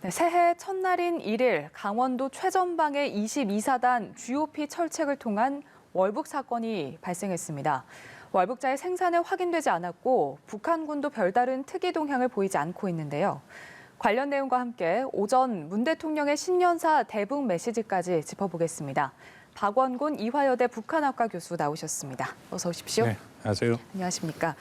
네, 새해 첫날인 1일 강원도 최전방의 22사단 GOP 철책을 통한 월북 사건이 발생했습니다. 월북자의 생사는 확인되지 않았고 북한군도 별다른 특이 동향을 보이지 않고 있는데요. 관련 내용과 함께 오전 문 대통령의 신년사 대북 메시지까지 짚어보겠습니다. 박원곤 이화여대 북한학과 교수 나오셨습니다. 어서 오십시오. 네, 안녕하세요. 안녕하십니까.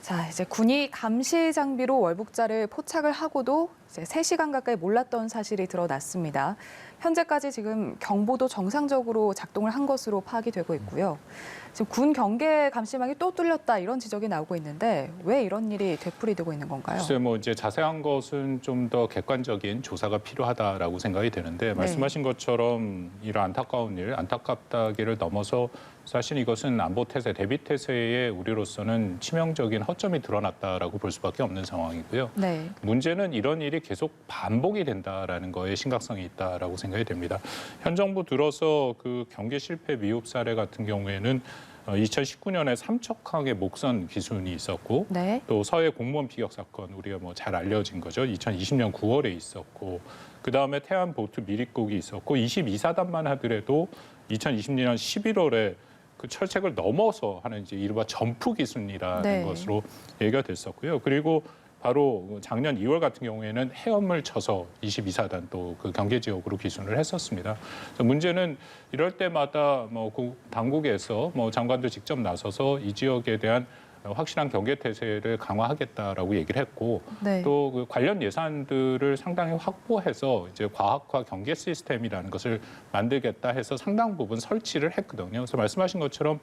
자, 이제 군이 감시 장비로 월북자를 포착을 하고도 이제 3시간 가까이 몰랐던 사실이 드러났습니다. 현재까지 지금 경보도 정상적으로 작동을 한 것으로 파악이 되고 있고요. 지금 군 경계 감시망이 또 뚫렸다 이런 지적이 나오고 있는데 왜 이런 일이 되풀이되고 있는 건가요? 글쎄 이제 자세한 것은 좀 더 객관적인 조사가 필요하다라고 생각이 되는데 말씀하신 것처럼 이런 안타까운 일, 안타깝다기를 넘어서 사실 이것은 안보 태세, 대비 태세에 우리로서는 치명적인 허점이 드러났다라고 볼 수밖에 없는 상황이고요. 네. 문제는 이런 일이 계속 반복이 된다라는 거에 심각성이 있다라고 생각이 됩니다. 현 정부 들어서 그 경계 실패 미흡 사례 같은 경우에는 2019년에 삼척항에 목선 기순이 있었고 네. 또 서해 공무원 피격 사건 우리가 잘 알려진 거죠. 2020년 9월에 있었고 그다음에 태안 보트 미리국이 있었고 22사단만 하더라도 2020년 11월에 그 철책을 넘어서 하는 이제 이른바 점프 기순이라는 네. 것으로 얘기가 됐었고요. 그리고 바로 작년 2월 같은 경우에는 해엄을 쳐서 22사단 또 그 경계 지역으로 기순을 했었습니다. 그래서 문제는 이럴 때마다 당국에서 장관도 직접 나서서 이 지역에 대한 확실한 경계 태세를 강화하겠다라고 얘기를 했고 네. 또 그 관련 예산들을 상당히 확보해서 이제 과학화 경계 시스템이라는 것을 만들겠다 해서 상당 부분 설치를 했거든요. 그래서 말씀하신 것처럼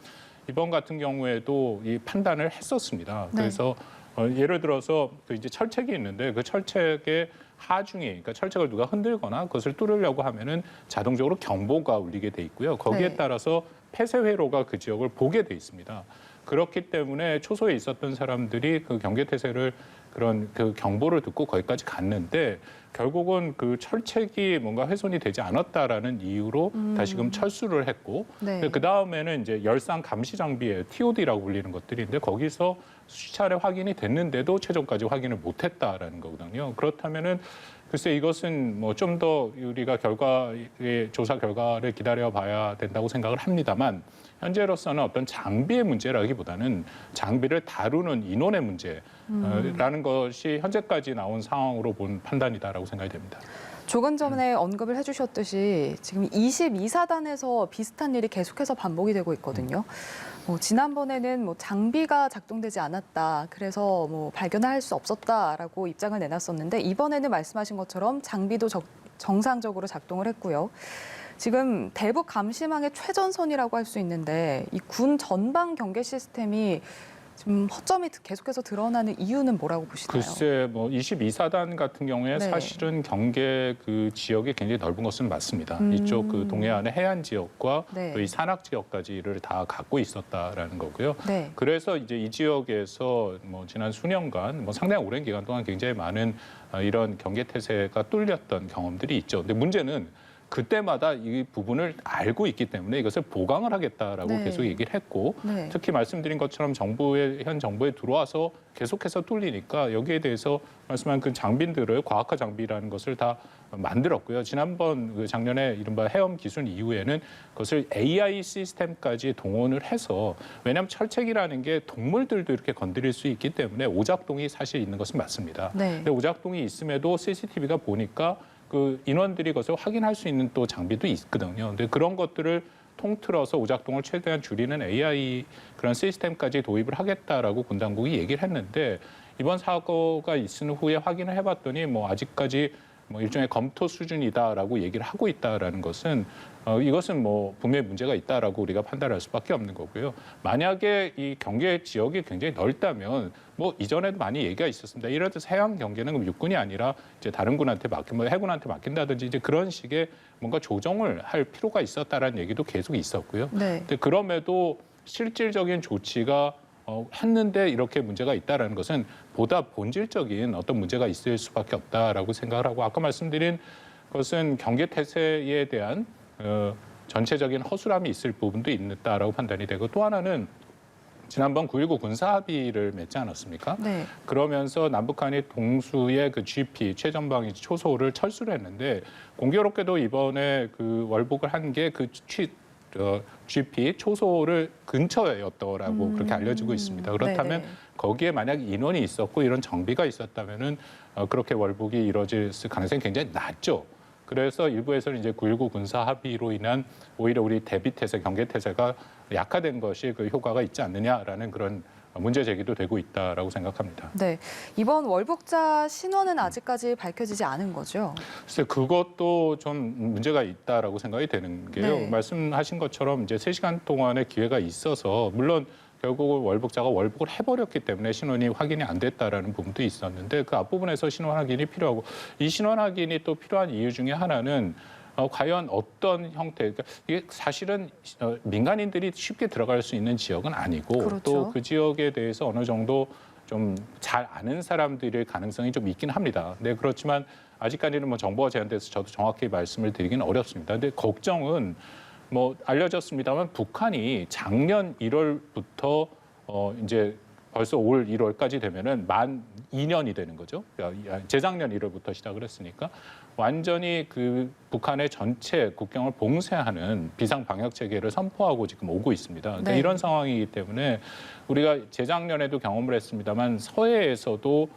이번 같은 경우에도 이 판단을 했었습니다. 네. 그래서 예를 들어서 이제 철책이 있는데 그 철책의 하중에, 그러니까 철책을 누가 흔들거나 그것을 뚫으려고 하면은 자동적으로 경보가 울리게 돼 있고요. 거기에 네. 따라서 폐쇄 회로가 그 지역을 보게 돼 있습니다. 그렇기 때문에 초소에 있었던 사람들이 그 경계 태세를 그런 그 경보를 듣고 거기까지 갔는데 결국은 그 철책이 뭔가 훼손이 되지 않았다라는 이유로 다시금 철수를 했고 네. 그 다음에는 이제 열상 감시 장비에 TOD라고 불리는 것들인데 거기서 수차례 확인이 됐는데도 최종까지 확인을 못했다라는 거거든요. 그렇다면은 글쎄 이것은 좀 더 우리가 조사 결과를 기다려봐야 된다고 생각을 합니다만 현재로서는 어떤 장비의 문제라기보다는 장비를 다루는 인원의 문제라는 것이 현재까지 나온 상황으로 본 판단이다라고 생각이 됩니다. 조금 전에 언급을 해주셨듯이 지금 22사단에서 비슷한 일이 계속해서 반복이 되고 있거든요. 지난번에는 장비가 작동되지 않았다. 그래서 발견할 수 없었다라고 입장을 내놨었는데 이번에는 말씀하신 것처럼 장비도 정상적으로 작동을 했고요. 지금 대북 감시망의 최전선이라고 할 수 있는데 이 군 전방 경계 시스템이 지금 허점이 계속해서 드러나는 이유는 뭐라고 보시나요? 글쎄 22사단 같은 경우에 네. 사실은 경계 그 지역이 굉장히 넓은 것은 맞습니다. 이쪽 그 동해안의 해안 지역과 네. 또 이 산악 지역까지를 다 갖고 있었다라는 거고요. 네. 그래서 이제 이 지역에서 지난 수년간 상당히 오랜 기간 동안 굉장히 많은 이런 경계 태세가 뚫렸던 경험들이 있죠. 근데 문제는 그때마다 이 부분을 알고 있기 때문에 이것을 보강을 하겠다라고 네. 계속 얘기를 했고 네. 특히 말씀드린 것처럼 현 정부에 들어와서 계속해서 뚫리니까 여기에 대해서 말씀한 그 장비들을 과학화 장비라는 것을 다 만들었고요. 지난번 작년에 이른바 해엄 기술 이후에는 그것을 AI 시스템까지 동원을 해서 왜냐하면 철책이라는 게 동물들도 이렇게 건드릴 수 있기 때문에 오작동이 사실 있는 것은 맞습니다. 네. 근데 오작동이 있음에도 CCTV가 보니까 그 인원들이 그것을 확인할 수 있는 또 장비도 있거든요. 근데 그런 것들을 통틀어서 오작동을 최대한 줄이는 AI 그런 시스템까지 도입을 하겠다라고 군 당국이 얘기를 했는데 이번 사고가 있은 후에 확인을 해봤더니 아직까지 일종의 검토 수준이다라고 얘기를 하고 있다라는 것은 이것은 분명히 문제가 있다라고 우리가 판단할 수밖에 없는 거고요. 만약에 이 경계 지역이 굉장히 넓다면 이전에도 많이 얘기가 있었습니다. 예를 들어서 해양 경계는 육군이 아니라 이제 다른 군한테 해군한테 맡긴다든지 이제 그런 식의 뭔가 조정을 할 필요가 있었다라는 얘기도 계속 있었고요. 네. 근데 그럼에도 실질적인 조치가 했는데 이렇게 문제가 있다라는 것은 보다 본질적인 어떤 문제가 있을 수밖에 없다라고 생각을 하고 아까 말씀드린 것은 경계 태세에 대한 전체적인 허술함이 있을 부분도 있다라고 판단이 되고 또 하나는 지난번 9.19 군사 합의를 맺지 않았습니까? 네. 그러면서 남북한이 동수의 그 GP 최전방위 초소를 철수를 했는데 공교롭게도 이번에 그 월북을 한 게 그 GP 초소를 근처였더라고 그렇게 알려지고 있습니다. 그렇다면 네네. 거기에 만약 인원이 있었고 이런 정비가 있었다면은 그렇게 월북이 이루어질 가능성이 굉장히 낮죠. 그래서 일부에서는 이제 9.19 군사 합의로 인한 오히려 우리 대비 태세, 경계 태세가 약화된 것이 그 효과가 있지 않느냐라는 그런 문제 제기도 되고 있다라고 생각합니다. 네. 이번 월북자 신원은 아직까지 밝혀지지 않은 거죠? 글쎄 그것도 좀 문제가 있다라고 생각이 되는 게요. 네. 말씀하신 것처럼 이제 3시간 동안의 기회가 있어서 물론 결국은 월북자가 월북을 해버렸기 때문에 신원이 확인이 안 됐다라는 부분도 있었는데 그 앞부분에서 신원 확인이 필요하고 이 신원 확인이 또 필요한 이유 중에 하나는 과연 어떤 형태, 그러니까 이게 사실은 민간인들이 쉽게 들어갈 수 있는 지역은 아니고 그렇죠. 또 그 지역에 대해서 어느 정도 좀 잘 아는 사람들의 가능성이 좀 있긴 합니다. 네, 그렇지만 아직까지는 뭐 정보가 제한돼서 저도 정확히 말씀을 드리기는 어렵습니다. 근데 걱정은 뭐 알려졌습니다만 북한이 작년 1월부터 이제 벌써 올 1월까지 되면은 만 2년이 되는 거죠. 재작년 1월부터 시작을 했으니까 완전히 그 북한의 전체 국경을 봉쇄하는 비상 방역 체계를 선포하고 지금 오고 있습니다. 그러니까 네. 이런 상황이기 때문에 우리가 재작년에도 경험을 했습니다만 서해에서도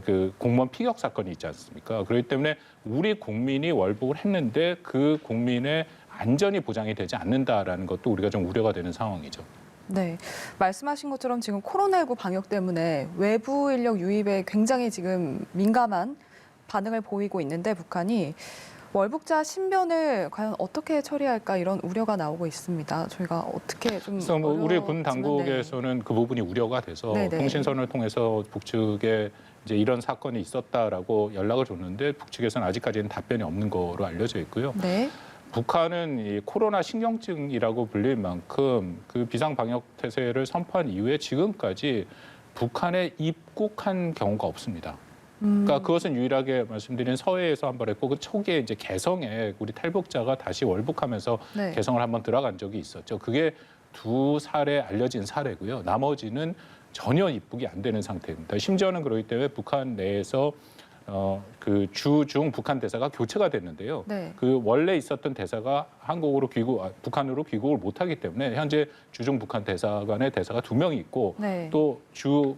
그 공무원 피격 사건이 있지 않습니까? 그렇기 때문에 우리 국민이 월북을 했는데 그 국민의 안전이 보장이 되지 않는다라는 것도 우리가 좀 우려가 되는 상황이죠. 네. 말씀하신 것처럼 지금 코로나19 방역 때문에 외부 인력 유입에 굉장히 지금 민감한 반응을 보이고 있는데 북한이 월북자 신변을 과연 어떻게 처리할까 이런 우려가 나오고 있습니다. 저희가 어떻게 좀 그래서 뭐 우리 군 어렵지만, 당국에서는 그 부분이 우려가 돼서 네네. 통신선을 통해서 북측에 이제 이런 사건이 있었다라고 연락을 줬는데 북측에서는 아직까지는 답변이 없는 거로 알려져 있고요. 네. 북한은 이 코로나 신경증이라고 불릴 만큼 그 비상 방역 태세를 선포한 이후에 지금까지 북한에 입국한 경우가 없습니다. 그러니까 그것은 유일하게 말씀드린 서해에서 한 번 했고 그 초기에 이제 개성에 우리 탈북자가 다시 월북하면서 네. 개성을 한번 들어간 적이 있었죠. 그게 2사례 알려진 사례고요. 나머지는 전혀 입국이 안 되는 상태입니다. 심지어는 그렇기 때문에 북한 내에서 그 주중 북한 대사가 교체가 됐는데요. 네. 그 원래 있었던 대사가 북한으로 귀국을 못하기 때문에 현재 주중 북한 대사관의 대사가 2명이 있고 네. 또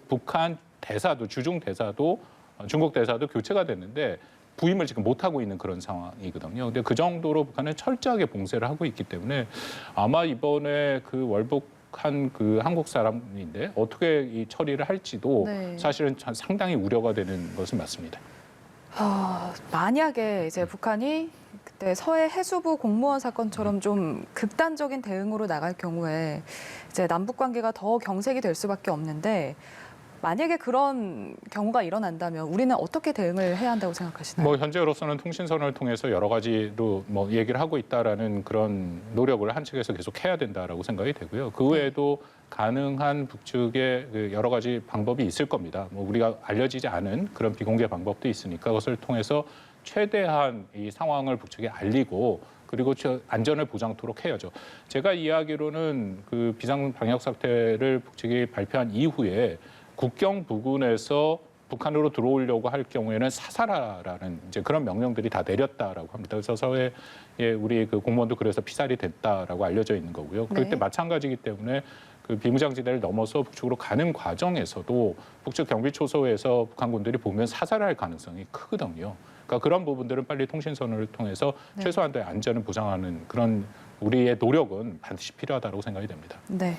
북한 대사도 주중 대사도 중국 대사도 교체가 됐는데 부임을 지금 못하고 있는 그런 상황이거든요. 근데 그 정도로 북한은 철저하게 봉쇄를 하고 있기 때문에 아마 이번에 그 월북한 그 한국 사람인데 어떻게 이 처리를 할지도 네. 사실은 상당히 우려가 되는 것은 맞습니다. 만약에 이제 북한이 그때 서해 해수부 공무원 사건처럼 좀 극단적인 대응으로 나갈 경우에 이제 남북 관계가 더 경색이 될 수밖에 없는데 만약에 그런 경우가 일어난다면 우리는 어떻게 대응을 해야 한다고 생각하시나요? 뭐 현재로서는 통신선을 통해서 여러 가지로 뭐 얘기를 하고 있다라는 그런 노력을 한 측에서 계속 해야 된다라고 생각이 되고요. 그 외에도 가능한 북측의 그 여러 가지 방법이 있을 겁니다. 뭐 우리가 알려지지 않은 그런 비공개 방법도 있으니까 그것을 통해서 최대한 이 상황을 북측에 알리고 그리고 안전을 보장토록 해야죠. 제가 이야기로는 그 비상 방역 사태를 북측이 발표한 이후에 국경 부근에서 북한으로 들어오려고 할 경우에는 사살하라는 이제 그런 명령들이 다 내렸다라고 합니다. 그래서 서해에 우리 그 공무원도 그래서 피살이 됐다라고 알려져 있는 거고요. 그럴 때 마찬가지이기 때문에 그 비무장지대를 넘어서 북측으로 가는 과정에서도 북측 경비 초소에서 북한군들이 보면 사살할 가능성이 크거든요. 그러니까 그런 부분들은 빨리 통신선을 통해서 최소한도의 안전을 보장하는 그런 우리의 노력은 반드시 필요하다고 생각이 됩니다. 네.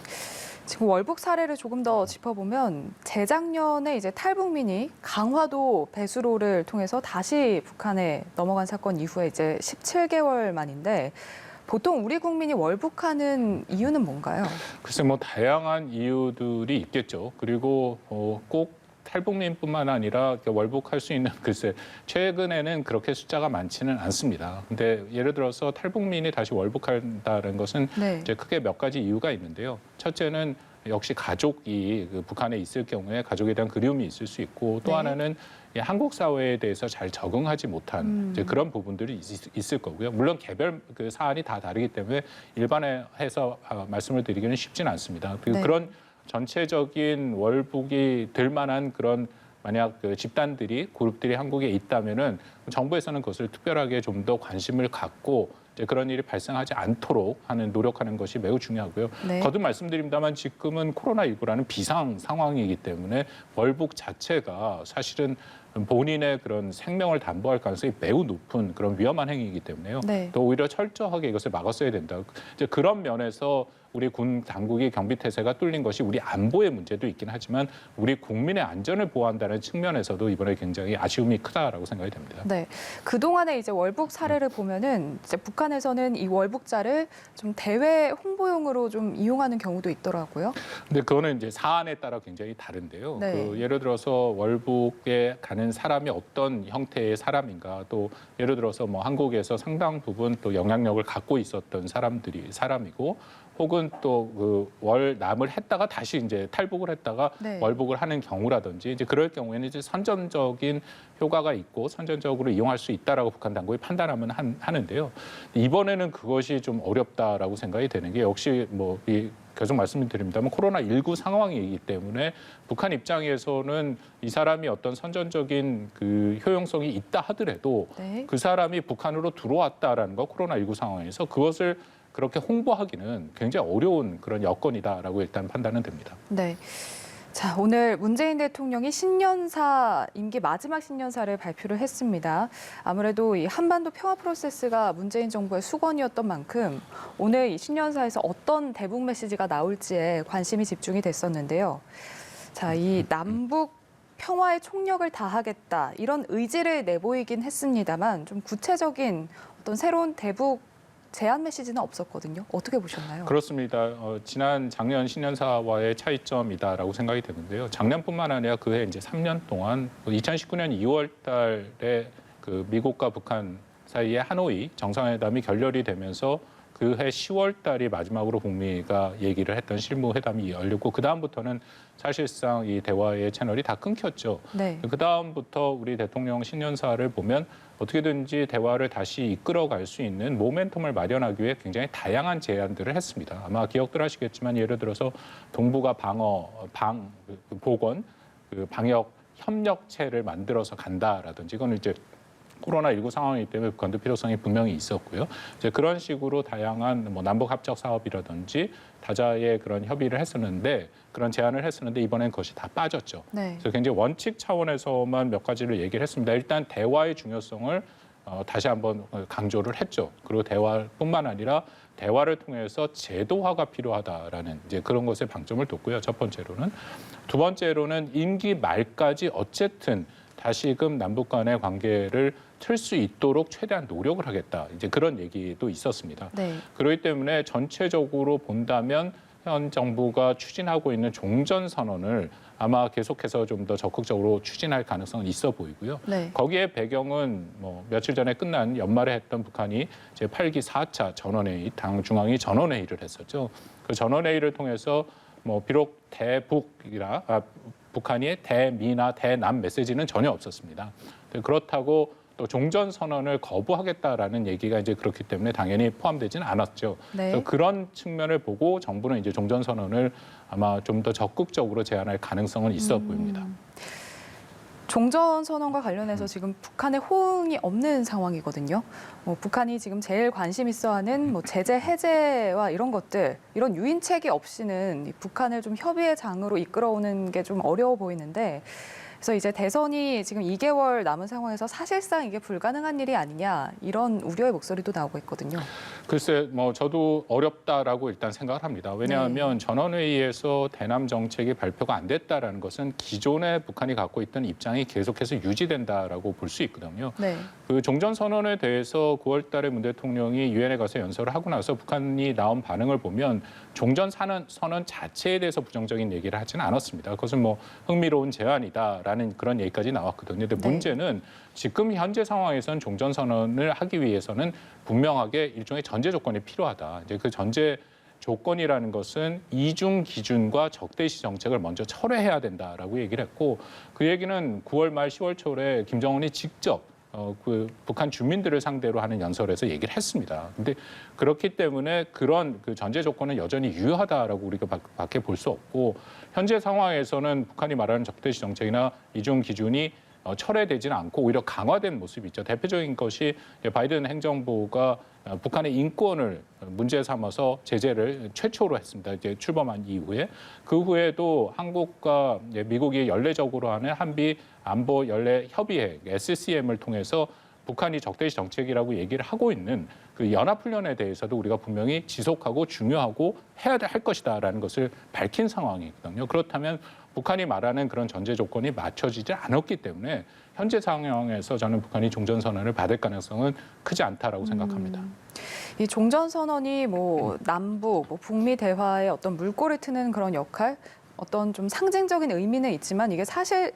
지금 월북 사례를 조금 더 짚어보면 재작년에 이제 탈북민이 강화도 배수로를 통해서 다시 북한에 넘어간 사건 이후에 이제 17개월 만인데 보통 우리 국민이 월북하는 이유는 뭔가요? 글쎄 뭐 다양한 이유들이 있겠죠. 그리고 꼭 탈북민뿐만 아니라 월북할 수 있는 글쎄 최근에는 그렇게 숫자가 많지는 않습니다. 근데 예를 들어서 탈북민이 다시 월북한다는 것은 네. 이제 크게 몇 가지 이유가 있는데요. 첫째는 역시 가족이 그 북한에 있을 경우에 가족에 대한 그리움이 있을 수 있고 또 네. 하나는 이 한국 사회에 대해서 잘 적응하지 못한 이제 그런 부분들이 있을 거고요. 물론 개별 그 사안이 다 다르기 때문에 일반화해서 말씀을 드리기는 쉽지는 않습니다. 네. 그런 전체적인 월북이 될 만한 그런 만약 그 집단들이 그룹들이 한국에 있다면은 정부에서는 그것을 특별하게 좀 더 관심을 갖고 이제 그런 일이 발생하지 않도록 하는 노력하는 것이 매우 중요하고요. 네. 거듭 말씀드립니다만 지금은 코로나19라는 비상 상황이기 때문에 월북 자체가 사실은 본인의 그런 생명을 담보할 가능성이 매우 높은 그런 위험한 행위이기 때문에요. 네. 또 오히려 철저하게 이것을 막았어야 된다. 이제 그런 면에서 우리 군 당국이 경비 태세가 뚫린 것이 우리 안보의 문제도 있긴 하지만 우리 국민의 안전을 보호한다는 측면에서도 이번에 굉장히 아쉬움이 크다라고 생각이 됩니다. 네. 그동안에 이제 월북 사례를 보면은 이제 북한에서는 이 월북자를 좀 대외 홍보용으로 좀 이용하는 경우도 있더라고요. 근데 그거는 이제 사안에 따라 굉장히 다른데요. 네. 그 예를 들어서 월북에 가는 사람이 어떤 형태의 사람인가, 또 예를 들어서 뭐 한국에서 상당 부분 또 영향력을 갖고 있었던 사람이고, 혹은 또 그 월남을 했다가 다시 이제 탈북을 했다가 네. 월북을 하는 경우라든지 이제 그럴 경우에는 이제 선전적인 효과가 있고 선전적으로 이용할 수 있다라고 북한 당국이 판단하면 하는데요. 이번에는 그것이 좀 어렵다라고 생각이 되는 게 역시 뭐 계속 말씀드립니다만 코로나19 상황이기 때문에 북한 입장에서는 이 사람이 어떤 선전적인 그 효용성이 있다 하더라도 네. 그 사람이 북한으로 들어왔다라는 거 코로나19 상황에서 그것을 그렇게 홍보하기는 굉장히 어려운 그런 여건이다라고 일단 판단은 됩니다. 네. 자, 오늘 문재인 대통령이 신년사, 임기 마지막 신년사를 발표를 했습니다. 아무래도 이 한반도 평화 프로세스가 문재인 정부의 수건이었던 만큼 오늘 이 신년사에서 어떤 대북 메시지가 나올지에 관심이 집중이 됐었는데요. 자, 이 남북 평화에 총력을 다하겠다 이런 의지를 내보이긴 했습니다만 좀 구체적인 어떤 새로운 대북 제안 메시지는 없었거든요. 어떻게 보셨나요? 그렇습니다. 작년 신년사와의 차이점이다라고 생각이 되는데요. 작년뿐만 아니라 그해 이제 3년 동안 2019년 2월 달에 그 미국과 북한 사이에 하노이 정상회담이 결렬이 되면서 그해 10월 달이 마지막으로 북미가 얘기를 했던 실무회담이 열렸고 그 다음부터는 사실상 이 대화의 채널이 다 끊겼죠. 네. 그 다음부터 우리 대통령 신년사를 보면 어떻게든지 대화를 다시 이끌어갈 수 있는 모멘텀을 마련하기 위해 굉장히 다양한 제안들을 했습니다. 아마 기억들 하시겠지만 예를 들어서 동북아 보건, 방역 협력체를 만들어서 간다라든지 이건 이제 코로나19 상황이기 때문에 북한도 필요성이 분명히 있었고요. 이제 그런 식으로 다양한 뭐 남북 합작 사업이라든지 다자의 그런 협의를 했었는데 그런 제안을 했었는데 이번엔 그것이 다 빠졌죠. 네. 그래서 굉장히 원칙 차원에서만 몇 가지를 얘기를 했습니다. 일단 대화의 중요성을 다시 한번 강조를 했죠. 그리고 대화뿐만 아니라 대화를 통해서 제도화가 필요하다라는 이제 그런 것에 방점을 뒀고요. 첫 번째로는. 두 번째로는 임기 말까지 어쨌든 다시금 남북 간의 관계를 틀 수 있도록 최대한 노력을 하겠다. 이제 그런 얘기도 있었습니다. 네. 그렇기 때문에 전체적으로 본다면 현 정부가 추진하고 있는 종전선언을 아마 계속해서 좀 더 적극적으로 추진할 가능성은 있어 보이고요. 네. 거기에 배경은 뭐 며칠 전에 끝난 연말에 했던 북한이 제8기 4차 전원회의, 당 중앙위 전원회의를 했었죠. 그 전원회의를 통해서 뭐 비록 북한이 대미나 대남 메시지는 전혀 없었습니다. 그렇다고 또 종전 선언을 거부하겠다라는 얘기가 이제 그렇기 때문에 당연히 포함되지는 않았죠. 네. 그래서 그런 측면을 보고 정부는 이제 종전 선언을 아마 좀 더 적극적으로 제안할 가능성은 있어 보입니다. 종전 선언과 관련해서 지금 북한의 호응이 없는 상황이거든요. 북한이 지금 제일 관심 있어하는 뭐 제재 해제와 이런 것들, 이런 유인책이 없이는 이 북한을 좀 협의의 장으로 이끌어오는 게 좀 어려워 보이는데, 그래서 이제 대선이 지금 2개월 남은 상황에서 사실상 이게 불가능한 일이 아니냐 이런 우려의 목소리도 나오고 있거든요. 글쎄, 뭐 저도 어렵다라고 일단 생각을 합니다. 왜냐하면 전원회의에서 대남 정책이 발표가 안 됐다라는 것은 기존에 북한이 갖고 있던 입장이 계속해서 유지된다라고 볼 수 있거든요. 네. 그 종전 선언에 대해서 9월달에 문 대통령이 유엔에 가서 연설을 하고 나서 북한이 나온 반응을 보면 종전 선언 자체에 대해서 부정적인 얘기를 하지는 않았습니다. 그것은 뭐 흥미로운 제안이다라는 그런 얘기까지 나왔거든요. 근데 문제는 지금 현재 상황에서는 종전 선언을 하기 위해서는 분명하게 일종의 전제 조건이 필요하다. 이제 그 전제 조건이라는 것은 이중 기준과 적대시 정책을 먼저 철회해야 된다라고 얘기를 했고 그 얘기는 9월 말 10월 초에 김정은이 직접 그 북한 주민들을 상대로 하는 연설에서 얘기를 했습니다. 근데 그렇기 때문에 그런 그 전제 조건은 여전히 유효하다라고 우리가 밖에 볼 수 없고 현재 상황에서는 북한이 말하는 적대시 정책이나 이중 기준이 철회되지는 않고 오히려 강화된 모습이 있죠. 대표적인 것이 바이든 행정부가 북한의 인권을 문제 삼아서 제재를 최초로 했습니다. 이제 출범한 이후에 그 후에도 한국과 미국이 연례적으로 하는 한미 안보 연례 협의회 SCM을 통해서 북한이 적대시 정책이라고 얘기를 하고 있는 그 연합훈련에 대해서도 우리가 분명히 지속하고 중요하고 해야 할 것이다라는 것을 밝힌 상황이거든요. 그렇다면 북한이 말하는 그런 전제 조건이 맞춰지지 않았기 때문에 현재 상황에서 저는 북한이 종전선언을 받을 가능성은 크지 않다라고 생각합니다. 이 종전선언이 뭐 남북, 뭐 북미 대화에 어떤 물꼬를 트는 그런 역할, 어떤 좀 상징적인 의미는 있지만 이게 사실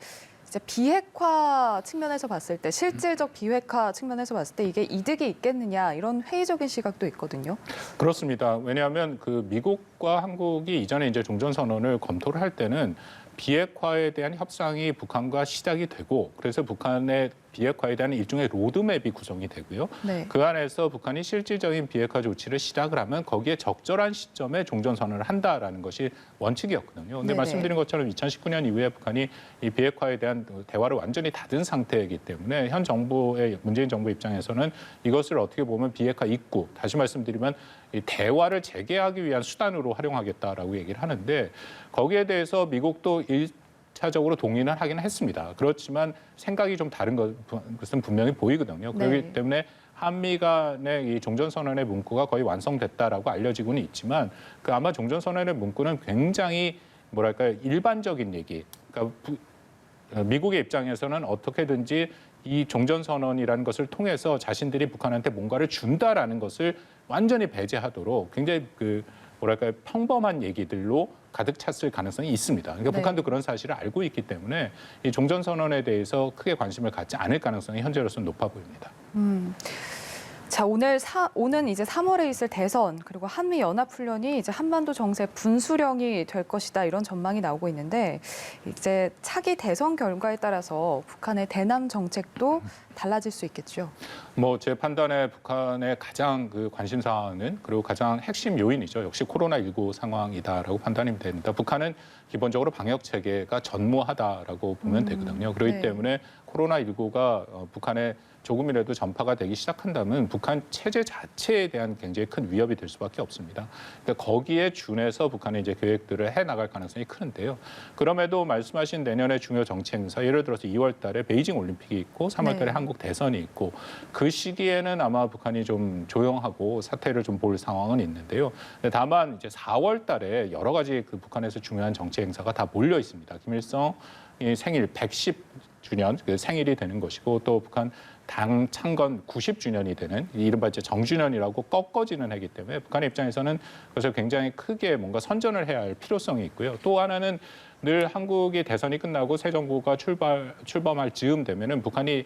이제 비핵화 측면에서 봤을 때 실질적 비핵화 측면에서 봤을 때 이게 이득이 있겠느냐 이런 회의적인 시각도 있거든요. 그렇습니다. 왜냐하면 그 미국과 한국이 이전에 이제 종전선언을 검토를 할 때는 비핵화에 대한 협상이 북한과 시작이 되고 그래서 북한의 비핵화에 대한 일종의 로드맵이 구성이 되고요. 네. 그 안에서 북한이 실질적인 비핵화 조치를 시작을 하면 거기에 적절한 시점에 종전선언을 한다라는 것이 원칙이었거든요. 근데 네네. 말씀드린 것처럼 2019년 이후에 북한이 이 비핵화에 대한 대화를 완전히 닫은 상태이기 때문에 현 정부의 문재인 정부 입장에서는 이것을 어떻게 보면 비핵화 입구, 다시 말씀드리면 이 대화를 재개하기 위한 수단으로 활용하겠다라고 얘기를 하는데 거기에 대해서 미국도 일차적으로 동의는 하긴 했습니다. 그렇지만 생각이 좀 다른 것은 분명히 보이거든요. 네. 그렇기 때문에 한미 간의 이 종전선언의 문구가 거의 완성됐다라고 알려지고는 있지만 그 아마 종전선언의 문구는 굉장히 뭐랄까요 일반적인 얘기. 그러니까 미국의 입장에서는 어떻게든지 이 종전선언이라는 것을 통해서 자신들이 북한한테 뭔가를 준다라는 것을 완전히 배제하도록 굉장히 그 뭐랄까요 평범한 얘기들로 가득 찼을 가능성이 있습니다. 그러니까 네. 북한도 그런 사실을 알고 있기 때문에 이 종전선언에 대해서 크게 관심을 갖지 않을 가능성이 현재로서는 높아 보입니다. 자, 오는 이제 3월에 있을 대선 그리고 한미 연합훈련이 이제 한반도 정세 분수령이 될 것이다 이런 전망이 나오고 있는데 이제 차기 대선 결과에 따라서 북한의 대남 정책도 달라질 수 있겠죠. 뭐 제 판단에 북한의 가장 그 관심 사항은 그리고 가장 핵심 요인이죠. 역시 코로나19 상황이다라고 판단이 됩니다. 북한은 기본적으로 방역 체계가 전무하다라고 보면 되거든요. 그렇기 네. 때문에 코로나19가 북한에 조금이라도 전파가 되기 시작한다면 북한 체제 자체에 대한 굉장히 큰 위협이 될 수밖에 없습니다. 그러니까 거기에 준해서 북한의 이제 계획들을 해 나갈 가능성이 크는데요. 그럼에도 말씀하신 내년의 중요 정치 행사, 예를 들어서 2월 달에 베이징 올림픽이 있고 3월 달에 네. 한국 대선이 있고 그 시기에는 아마 북한이 좀 조용하고 사태를 좀 볼 상황은 있는데요. 근데 다만 이제 4월 달에 여러 가지 그 북한에서 중요한 정치 행사가 다 몰려 있습니다. 김일성 생일 110주년 그 생일이 되는 것이고 또 북한 당 창건 90주년이 되는 이른바 이제 정주년이라고 꺾어지는 해기 때문에 북한의 입장에서는 그것을 굉장히 크게 뭔가 선전을 해야 할 필요성이 있고요. 또 하나는 늘 한국이 대선이 끝나고 새 정부가 출범할 즈음 되면은 북한이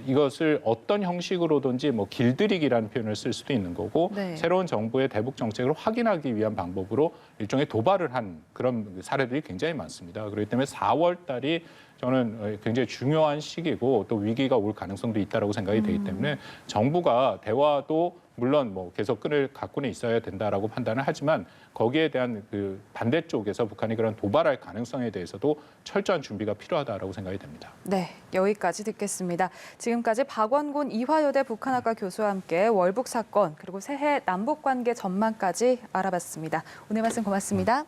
이것을 어떤 형식으로든지 뭐 길들이기라는 표현을 쓸 수도 있는 거고 네. 새로운 정부의 대북 정책을 확인하기 위한 방법으로 일종의 도발을 한 그런 사례들이 굉장히 많습니다. 그렇기 때문에 4월 달이 저는 굉장히 중요한 시기고 또 위기가 올 가능성도 있다라고 생각이 되기 때문에 정부가 대화도 물론 뭐 계속 끈을 갖고는 있어야 된다라고 판단을 하지만 거기에 대한 그 반대쪽에서 북한이 그런 도발할 가능성에 대해서도 철저한 준비가 필요하다라고 생각이 됩니다. 네, 여기까지 듣겠습니다. 지금까지 박원곤 이화여대 북한학과 교수와 함께 월북 사건 그리고 새해 남북 관계 전망까지 알아봤습니다. 오늘 말씀 고맙습니다.